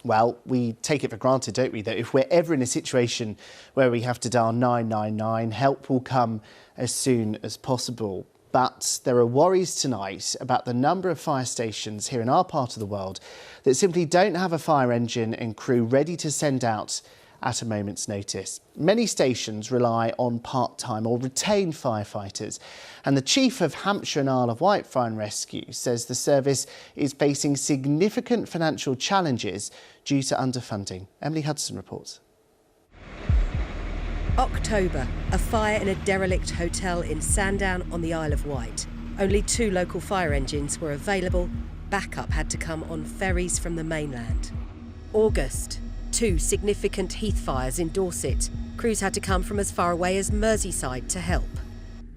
Well, we take it for granted, don't we, that if we're ever in a situation where we have to dial 999, help will come as soon as possible. But there are worries tonight about the number of fire stations here in our part of the world that simply don't have a fire engine and crew ready to send out at a moment's notice. Many stations rely on part-time or retained firefighters, and the Chief of Hampshire and Isle of Wight Fire and Rescue says the service is facing significant financial challenges due to underfunding. Emily Hudson reports. October, a fire in a derelict hotel in Sandown on the Isle of Wight. Only 2 local fire engines were available. Backup had to come on ferries from the mainland. August, 2 significant heath fires in Dorset. Crews had to come from as far away as Merseyside to help.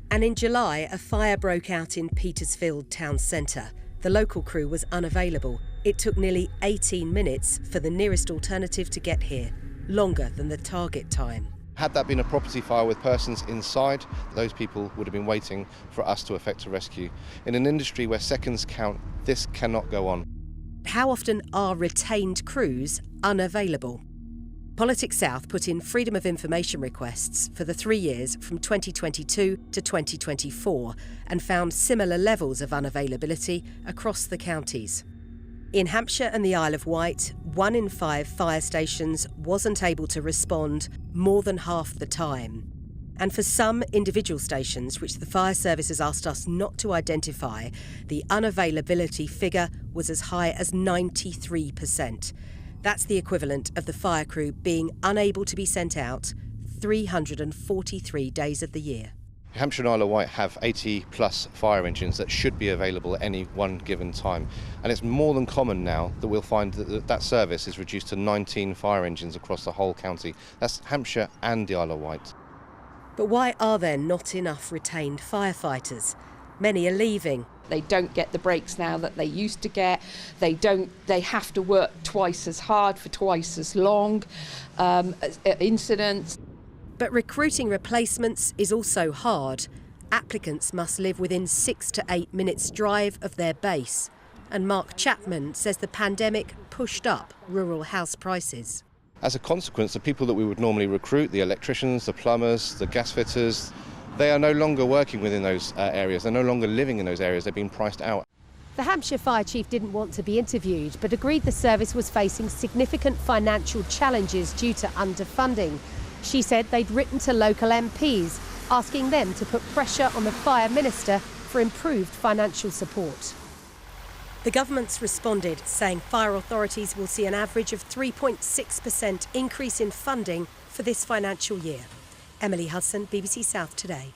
And in July, a fire broke out in Petersfield town centre. The local crew was unavailable. It took nearly 18 minutes for the nearest alternative to get here, longer than the target time. Had that been a property fire with persons inside, those people would have been waiting for us to effect a rescue. In an industry where seconds count, this cannot go on. How often are retained crews unavailable? Politics South put in freedom of information requests for the 3 years from 2022 to 2024 and found similar levels of unavailability across the counties. In Hampshire and the Isle of Wight, 1 in 5 fire stations wasn't able to respond more than half the time. And for some individual stations, which the fire service has asked us not to identify, the unavailability figure was as high as 93%. That's the equivalent of the fire crew being unable to be sent out 343 days of the year. Hampshire and Isle of Wight have 80 plus fire engines that should be available at any one given time. And it's more than common now that we'll find that service is reduced to 19 fire engines across the whole county. That's Hampshire and the Isle of Wight. But why are there not enough retained firefighters? Many are leaving. They don't get the breaks now that they used to get. They have to work twice as hard for twice as long incidents. But recruiting replacements is also hard. Applicants must live within 6 to 8 minutes drive of their base. And Mark Chapman says the pandemic pushed up rural house prices. As a consequence, the people that we would normally recruit, the electricians, the plumbers, the gas fitters, they are no longer working within those areas. They're no longer living in those areas. They've been priced out. The Hampshire Fire Chief didn't want to be interviewed, but agreed the service was facing significant financial challenges due to underfunding. She said they'd written to local MPs, asking them to put pressure on the Fire Minister for improved financial support. The government's responded, saying fire authorities will see an average of 3.6% increase in funding for this financial year. Emily Hudson, BBC South Today.